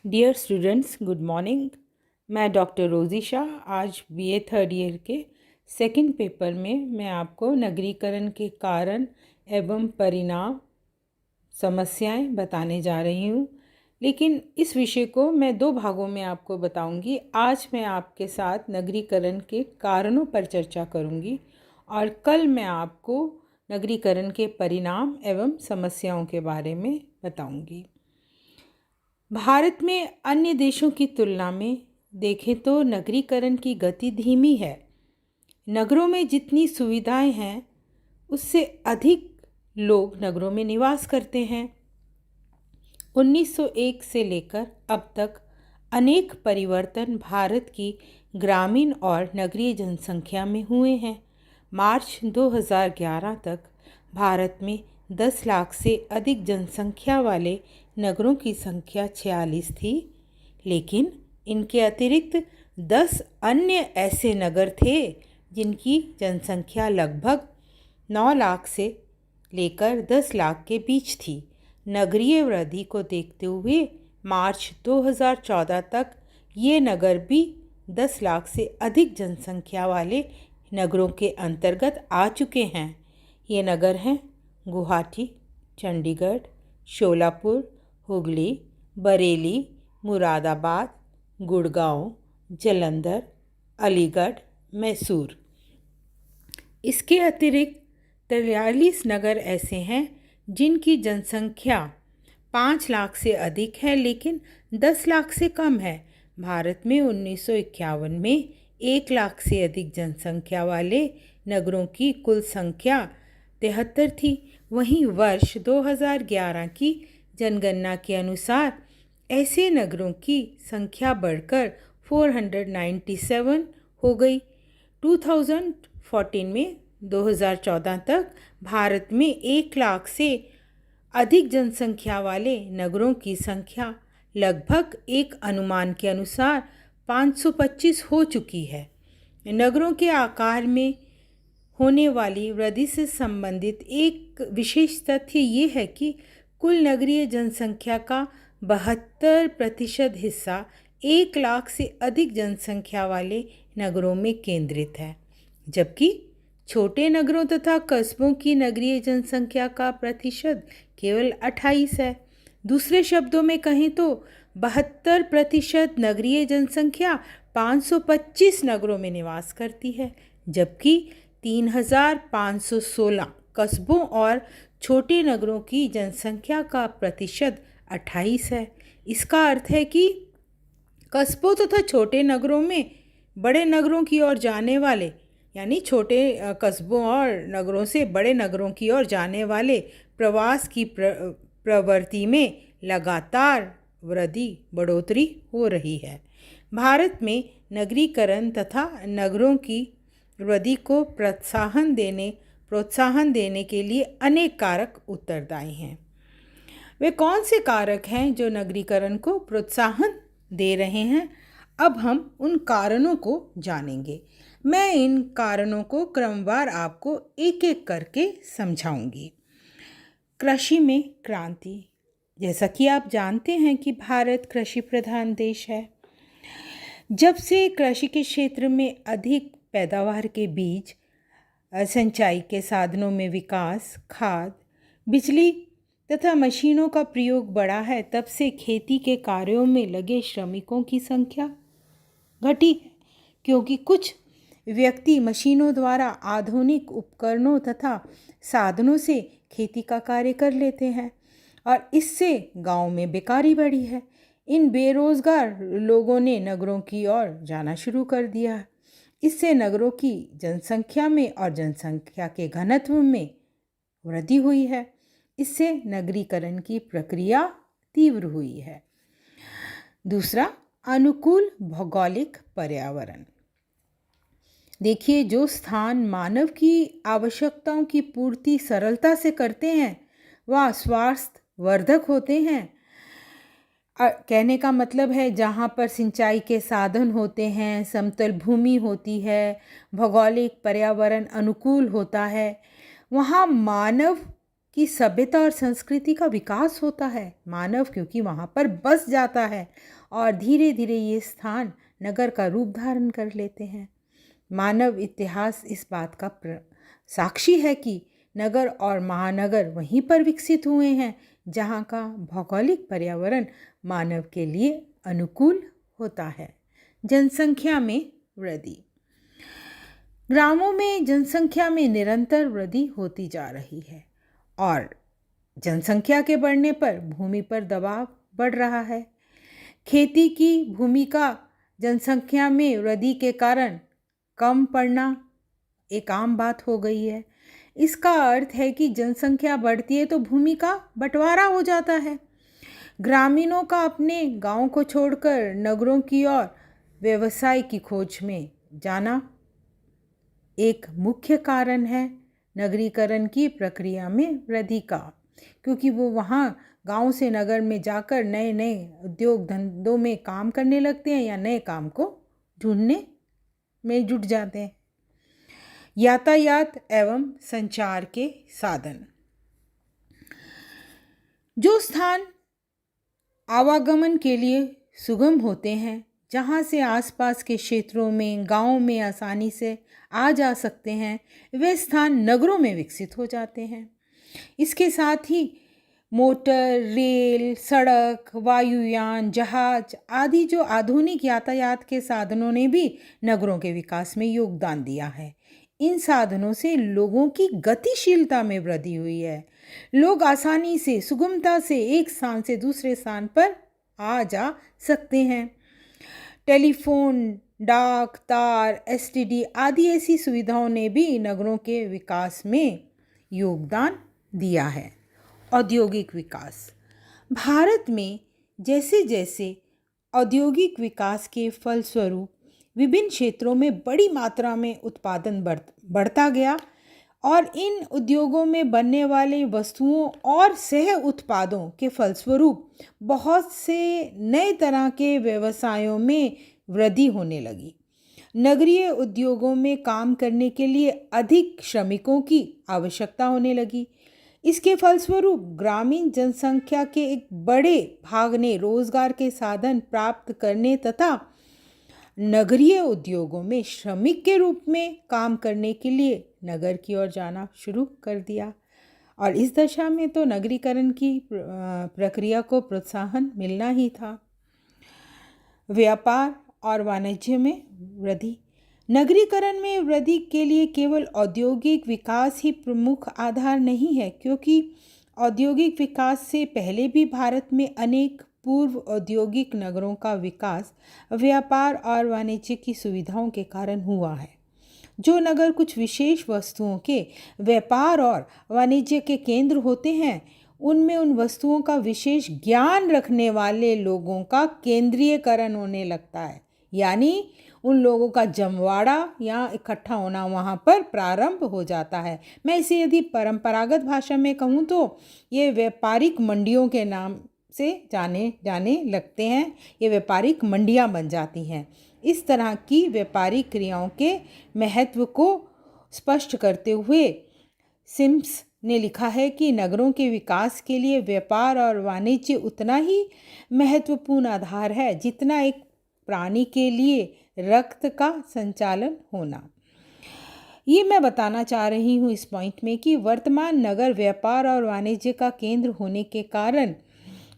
Dear students, good morning. मैं doctor Rosy Shah आज BA third year के सेकंड पेपर में मैं आपको नगरीकरण के कारण एवं परिणाम समस्याएं बताने जा रही हूँ। लेकिन इस विषय को मैं दो भागों में आपको बताऊंगी। आज मैं आपके साथ नगरीकरण के कारणों पर चर्चा करूंगी और कल मैं आपको नगरीकरण के परिणाम एवं समस्याओं के बारे में बताऊंगी। भारत में अन्य देशों की तुलना में देखें तो नगरीकरण की गति धीमी है। नगरों में जितनी सुविधाएं हैं उससे अधिक लोग नगरों में निवास करते हैं। 1901 से लेकर अब तक अनेक परिवर्तन भारत की ग्रामीण और नगरीय जनसंख्या में हुए हैं। मार्च 2011 तक भारत में 10 लाख से अधिक जनसंख्या वाले नगरों की संख्या 46 थी, लेकिन इनके अतिरिक्त 10 अन्य ऐसे नगर थे जिनकी जनसंख्या लगभग 9 लाख से लेकर 10 लाख के बीच थी। नगरीय वृद्धि को देखते हुए मार्च 2014 तक ये नगर भी 10 लाख से अधिक जनसंख्या वाले नगरों के अंतर्गत आ चुके हैं। ये नगर हैं गुवाहाटी, चंडीगढ़, शोलापुर, हुगली, बरेली, मुरादाबाद, गुड़गांव, जालंधर, अलीगढ़, मैसूर। इसके अतिरिक्त 43 नगर ऐसे हैं जिनकी जनसंख्या 5 लाख से अधिक है लेकिन 10 लाख से कम है। भारत में 1951 में 1 लाख से अधिक जनसंख्या वाले नगरों की कुल संख्या 73 थी। वहीं वर्ष 2011 की जनगणना के अनुसार ऐसे नगरों की संख्या बढ़कर 497 हो गई। 2014 में 2014 तक भारत में 1 लाख से अधिक जनसंख्या वाले नगरों की संख्या लगभग एक अनुमान के अनुसार 525 हो चुकी है। नगरों के आकार में होने वाली वृद्धि से संबंधित एक विशेष तथ्य ये है कि कुल नगरीय जनसंख्या का 72% हिस्सा 1 लाख से अधिक जनसंख्या वाले नगरों में केंद्रित है, जबकि छोटे नगरों तथा कस्बों की नगरीय जनसंख्या का प्रतिशत केवल 28 है। दूसरे शब्दों में कहें तो 72% नगरीय जनसंख्या 525 नगरों में निवास करती है, जबकि 3516 कस्बों और छोटे नगरों की जनसंख्या का प्रतिशत 28 है। इसका अर्थ है कि कस्बों तथा छोटे नगरों में बड़े नगरों की ओर जाने वाले यानी छोटे कस्बों और नगरों से बड़े नगरों की ओर जाने वाले प्रवास की प्रवृत्ति में लगातार बढ़ोतरी हो रही है। भारत में नगरीकरण तथा नगरों की वृद्धि को प्रोत्साहन देने के लिए अनेक कारक उत्तरदायी हैं। वे कौन से कारक हैं जो नगरीकरण को प्रोत्साहन दे रहे हैं? अब हम उन कारणों को जानेंगे। मैं इन कारणों को क्रमवार आपको एक एक करके समझाऊंगी। कृषि में क्रांति। जैसा कि आप जानते हैं कि भारत कृषि प्रधान देश है। जब से कृषि के क्षेत्र में अधिक पैदावार के बीज, सिंचाई के साधनों में विकास, खाद, बिजली तथा मशीनों का प्रयोग बढ़ा है, तब से खेती के कार्यों में लगे श्रमिकों की संख्या घटी है, क्योंकि कुछ व्यक्ति मशीनों द्वारा आधुनिक उपकरणों तथा साधनों से खेती का कार्य कर लेते हैं और इससे गांव में बेकारी बढ़ी है। इन बेरोजगार लोगों ने नगरों की ओर जाना शुरू कर दिया। इससे नगरों की जनसंख्या में और जनसंख्या के घनत्व में वृद्धि हुई है। इससे नगरीकरण की प्रक्रिया तीव्र हुई है। दूसरा, अनुकूल भौगोलिक पर्यावरण। देखिए, जो स्थान मानव की आवश्यकताओं की पूर्ति सरलता से करते हैं वह स्वास्थ्य वर्धक होते हैं। कहने का मतलब है जहाँ पर सिंचाई के साधन होते हैं, समतल भूमि होती है, भौगोलिक पर्यावरण अनुकूल होता है, वहाँ मानव कि सभ्यता और संस्कृति का विकास होता है। मानव क्योंकि वहाँ पर बस जाता है और धीरे धीरे ये स्थान नगर का रूप धारण कर लेते हैं। मानव इतिहास इस बात का साक्षी है कि नगर और महानगर वहीं पर विकसित हुए हैं जहाँ का भौगोलिक पर्यावरण मानव के लिए अनुकूल होता है। जनसंख्या में वृद्धि। ग्रामों में जनसंख्या में निरंतर वृद्धि होती जा रही है और जनसंख्या के बढ़ने पर भूमि पर दबाव बढ़ रहा है। खेती की भूमि का जनसंख्या में वृद्धि के कारण कम पड़ना एक आम बात हो गई है। इसका अर्थ है कि जनसंख्या बढ़ती है तो भूमि का बंटवारा हो जाता है। ग्रामीणों का अपने गांव को छोड़कर नगरों की ओर व्यवसाय की खोज में जाना एक मुख्य कारण है नगरीकरण की प्रक्रिया में वृद्धि का, क्योंकि वो वहाँ गांव से नगर में जाकर नए नए उद्योग धंधों में काम करने लगते हैं या नए काम को ढूंढने में जुट जाते हैं। यातायात एवं संचार के साधन। जो स्थान आवागमन के लिए सुगम होते हैं, जहाँ से आसपास के क्षेत्रों में गांवों में आसानी से आ जा सकते हैं, वे स्थान नगरों में विकसित हो जाते हैं। इसके साथ ही मोटर, रेल, सड़क, वायुयान, जहाज आदि जो आधुनिक यातायात के साधनों ने भी नगरों के विकास में योगदान दिया है। इन साधनों से लोगों की गतिशीलता में वृद्धि हुई है। लोग आसानी से, सुगमता से एक स्थान से दूसरे स्थान पर आ जा सकते हैं। टेलीफोन, डाक, तार, एसटीडी आदि ऐसी सुविधाओं ने भी नगरों के विकास में योगदान दिया है। औद्योगिक विकास। भारत में जैसे जैसे औद्योगिक विकास के फलस्वरूप विभिन्न क्षेत्रों में बड़ी मात्रा में उत्पादन बढ़ता गया और इन उद्योगों में बनने वाले वस्तुओं और सह उत्पादों के फलस्वरूप बहुत से नए तरह के व्यवसायों में वृद्धि होने लगी। नगरीय उद्योगों में काम करने के लिए अधिक श्रमिकों की आवश्यकता होने लगी। इसके फलस्वरूप ग्रामीण जनसंख्या के एक बड़े भाग ने रोजगार के साधन प्राप्त करने तथा नगरीय उद्योगों में श्रमिक के रूप में काम करने के लिए नगर की ओर जाना शुरू कर दिया। और इस दशा में तो नगरीकरण की प्रक्रिया को प्रोत्साहन मिलना ही था। व्यापार और वाणिज्य में वृद्धि। नगरीकरण में वृद्धि के लिए केवल औद्योगिक विकास ही प्रमुख आधार नहीं है, क्योंकि औद्योगिक विकास से पहले भी भारत में अनेक पूर्व औद्योगिक नगरों का विकास व्यापार और वाणिज्य की सुविधाओं के कारण हुआ है। जो नगर कुछ विशेष वस्तुओं के व्यापार और वाणिज्य के केंद्र होते हैं, उनमें उन वस्तुओं का विशेष ज्ञान रखने वाले लोगों का केंद्रीयकरण होने लगता है, यानी उन लोगों का जमवाड़ा या इकट्ठा होना वहाँ पर प्रारंभ हो जाता है। मैं इसे यदि परंपरागत भाषा में कहूँ तो ये व्यापारिक मंडियों के नाम से जाने लगते हैं। ये व्यापारिक मंडियाँ बन जाती हैं। इस तरह की व्यापारिक क्रियाओं के महत्व को स्पष्ट करते हुए सिम्स ने लिखा है कि नगरों के विकास के लिए व्यापार और वाणिज्य उतना ही महत्वपूर्ण आधार है जितना एक प्राणी के लिए रक्त का संचालन होना। ये मैं बताना चाह रही हूँ इस पॉइंट में कि वर्तमान नगर व्यापार और वाणिज्य का केंद्र होने के कारण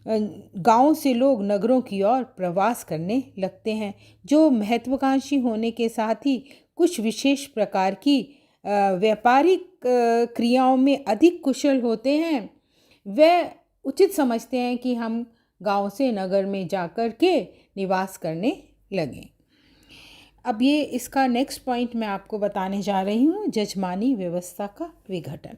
गांव से लोग नगरों की ओर प्रवास करने लगते हैं। जो महत्वाकांक्षी होने के साथ ही कुछ विशेष प्रकार की व्यापारिक क्रियाओं में अधिक कुशल होते हैं, वे उचित समझते हैं कि हम गांव से नगर में जाकर के निवास करने लगें। अब ये इसका नेक्स्ट पॉइंट मैं आपको बताने जा रही हूँ, जजमानी व्यवस्था का विघटन।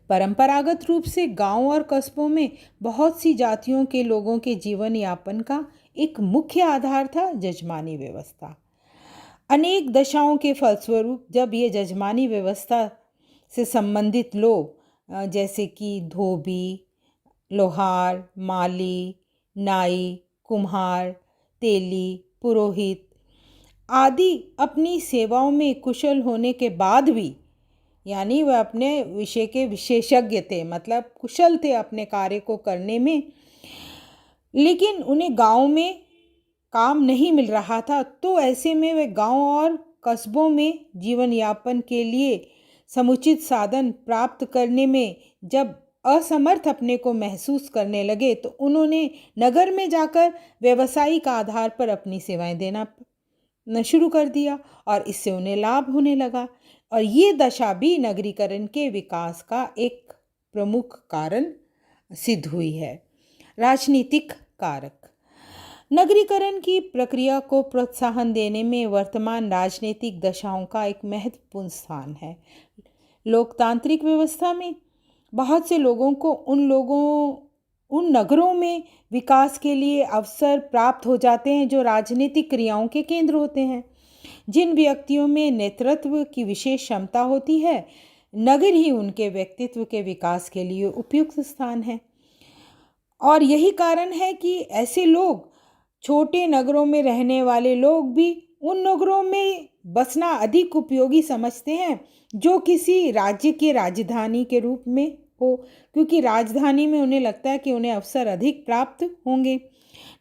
परंपरागत रूप से गांव और कस्बों में बहुत सी जातियों के लोगों के जीवन यापन का एक मुख्य आधार था जजमानी व्यवस्था। अनेक दशाओं के फलस्वरूप जब ये जजमानी व्यवस्था से संबंधित लोग जैसे कि धोबी, लोहार, माली, नाई, कुम्हार, तेली, पुरोहित आदि अपनी सेवाओं में कुशल होने के बाद भी, यानी वह अपने विषय के विशेषज्ञ थे, मतलब कुशल थे अपने कार्य को करने में। लेकिन उन्हें गांव में काम नहीं मिल रहा था, तो ऐसे में वे गांव और कस्बों में जीवन यापन के लिए समुचित साधन प्राप्त करने में जब असमर्थ अपने को महसूस करने लगे, तो उन्होंने नगर में जाकर व्यवसायिक आधार पर अपनी सेवाएं देना शुरू कर दिया और इससे उन्हें लाभ होने लगा। और ये दशा भी नगरीकरण के विकास का एक प्रमुख कारण सिद्ध हुई है। राजनीतिक कारक। नगरीकरण की प्रक्रिया को प्रोत्साहन देने में वर्तमान राजनीतिक दशाओं का एक महत्वपूर्ण स्थान है। लोकतांत्रिक व्यवस्था में बहुत से लोगों को उन नगरों में विकास के लिए अवसर प्राप्त हो जाते हैं जो राजनीतिक क्रियाओं के केंद्र होते हैं। जिन व्यक्तियों में नेतृत्व की विशेष क्षमता होती है, नगर ही उनके व्यक्तित्व के विकास के लिए उपयुक्त स्थान है। और यही कारण है कि ऐसे लोग, छोटे नगरों में रहने वाले लोग भी उन नगरों में बसना अधिक उपयोगी समझते हैं जो किसी राज्य की राजधानी के रूप में हो, क्योंकि राजधानी में उन्हें लगता है कि उन्हें अवसर अधिक प्राप्त होंगे।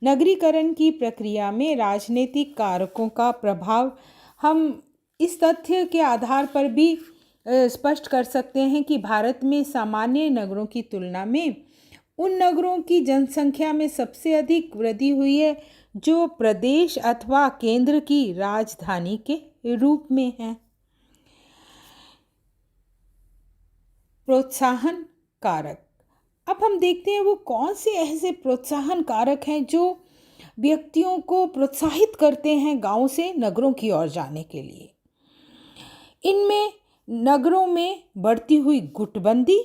नगरीकरण की प्रक्रिया में राजनीतिक कारकों का प्रभाव हम इस तथ्य के आधार पर भी स्पष्ट कर सकते हैं कि भारत में सामान्य नगरों की तुलना में उन नगरों की जनसंख्या में सबसे अधिक वृद्धि हुई है जो प्रदेश अथवा केंद्र की राजधानी के रूप में है। प्रोत्साहन कारक। अब हम देखते हैं वो कौन से ऐसे प्रोत्साहन कारक हैं जो व्यक्तियों को प्रोत्साहित करते हैं गांव से नगरों की ओर जाने के लिए। इनमें नगरों में बढ़ती हुई गुटबंदी,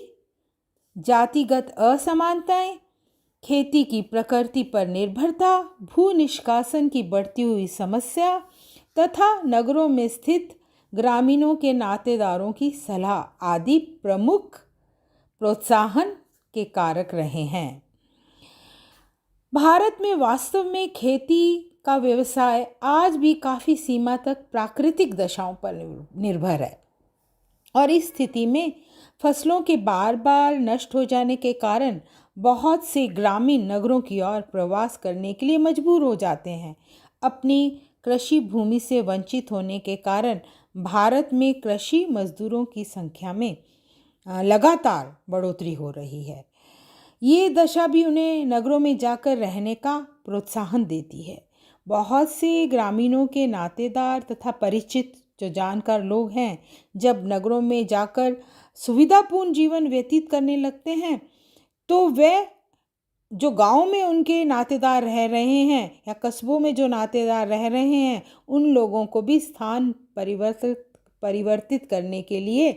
जातिगत असमानताएं, खेती की प्रकृति पर निर्भरता, भू निष्कासन की बढ़ती हुई समस्या तथा नगरों में स्थित ग्रामीणों के नातेदारों की सलाह आदि प्रमुख प्रोत्साहन के कारक रहे हैं। भारत में वास्तव में खेती का व्यवसाय आज भी काफ़ी सीमा तक प्राकृतिक दशाओं पर निर्भर है और इस स्थिति में फसलों के बार बार नष्ट हो जाने के कारण बहुत से ग्रामीण नगरों की ओर प्रवास करने के लिए मजबूर हो जाते हैं। अपनी कृषि भूमि से वंचित होने के कारण भारत में कृषि मजदूरों की संख्या में लगातार बढ़ोतरी हो रही है। ये दशा भी उन्हें नगरों में जाकर रहने का प्रोत्साहन देती है। बहुत से ग्रामीणों के नातेदार तथा परिचित जो जानकार लोग हैं, जब नगरों में जाकर सुविधापूर्ण जीवन व्यतीत करने लगते हैं, तो वे जो गांव में उनके नातेदार रह रहे हैं या कस्बों में जो नातेदार रह रहे हैं, उन लोगों को भी स्थान परिवर्तित करने के लिए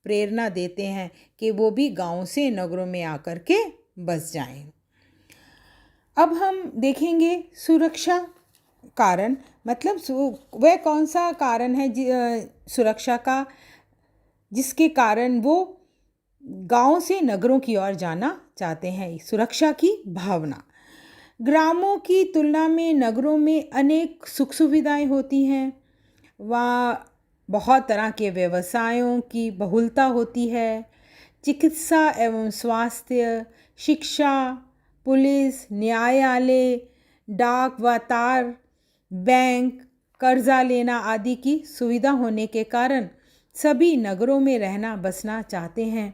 प्रेरणा देते हैं कि वो भी गांव से नगरों में आकर के बस जाएं। अब हम देखेंगे सुरक्षा कारण, मतलब वह कौन सा कारण है सुरक्षा का जिसके कारण वो गांव से नगरों की ओर जाना चाहते हैं। सुरक्षा की भावना। ग्रामों की तुलना में नगरों में अनेक सुख सुविधाएं होती हैं। वहाँ बहुत तरह के व्यवसायों की बहुलता होती है। चिकित्सा एवं स्वास्थ्य, शिक्षा, पुलिस, न्यायालय, डाक व तार, बैंक, कर्जा लेना आदि की सुविधा होने के कारण सभी नगरों में रहना बसना चाहते हैं।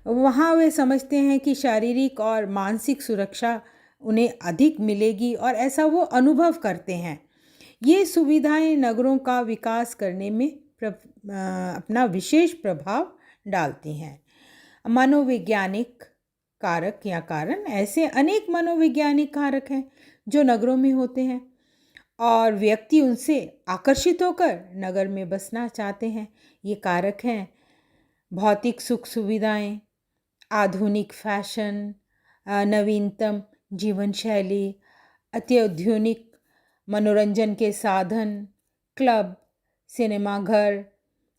वहाँ वे समझते हैं कि शारीरिक और मानसिक सुरक्षा उन्हें अधिक मिलेगी और ऐसा वो अनुभव करते हैं। ये सुविधाएं नगरों का विकास करने में अपना विशेष प्रभाव डालती हैं। मनोवैज्ञानिक कारक या कारण। ऐसे अनेक मनोवैज्ञानिक कारक हैं जो नगरों में होते हैं और व्यक्ति उनसे आकर्षित होकर नगर में बसना चाहते हैं। ये कारक हैं भौतिक सुख सुविधाएं, आधुनिक फैशन, नवीनतम जीवन शैली, अत्याधुनिक मनोरंजन के साधन, क्लब, सिनेमाघर,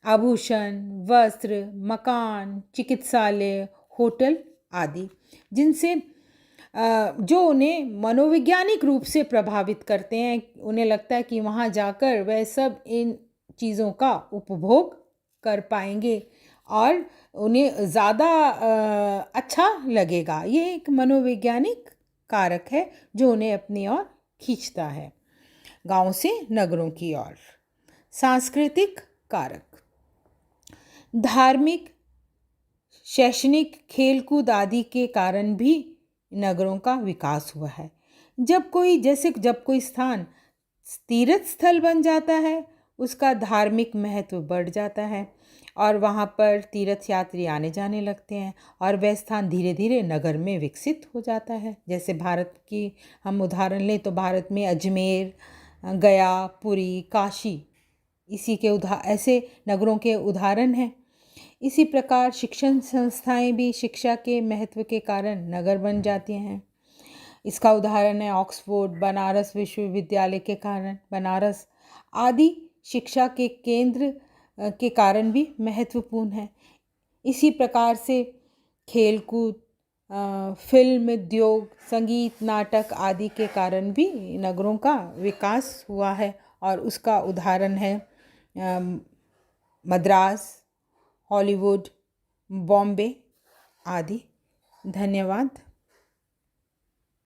आभूषण, वस्त्र, मकान, चिकित्सालय, होटल आदि, जिनसे जो उन्हें मनोवैज्ञानिक रूप से प्रभावित करते हैं। उन्हें लगता है कि वहाँ जाकर वह सब इन चीज़ों का उपभोग कर पाएंगे और उन्हें ज़्यादा अच्छा लगेगा। ये एक मनोवैज्ञानिक कारक है जो उन्हें अपनी ओर खींचता है। गांव से नगरों की ओर। सांस्कृतिक कारक, धार्मिक, शैक्षणिक, खेलकूद आदि के कारण भी नगरों का विकास हुआ है। जब कोई स्थान तीर्थ स्थल बन जाता है, उसका धार्मिक महत्व बढ़ जाता है और वहाँ पर तीर्थ यात्री आने जाने लगते हैं और वह स्थान धीरे धीरे नगर में विकसित हो जाता है। जैसे भारत की हम उदाहरण लें तो भारत में अजमेर, गया, पुरी, काशी ऐसे नगरों के उदाहरण हैं। इसी प्रकार शिक्षण संस्थाएं भी शिक्षा के महत्व के कारण नगर बन जाती हैं। इसका उदाहरण है ऑक्सफोर्ड, बनारस विश्वविद्यालय के कारण बनारस आदि शिक्षा के केंद्र के कारण भी महत्वपूर्ण है। इसी प्रकार से खेलकूद, फिल्म उद्योग, संगीत, नाटक आदि के कारण भी नगरों का विकास हुआ है और उसका उदाहरण है मद्रास, हॉलीवुड, बॉम्बे आदि। धन्यवाद।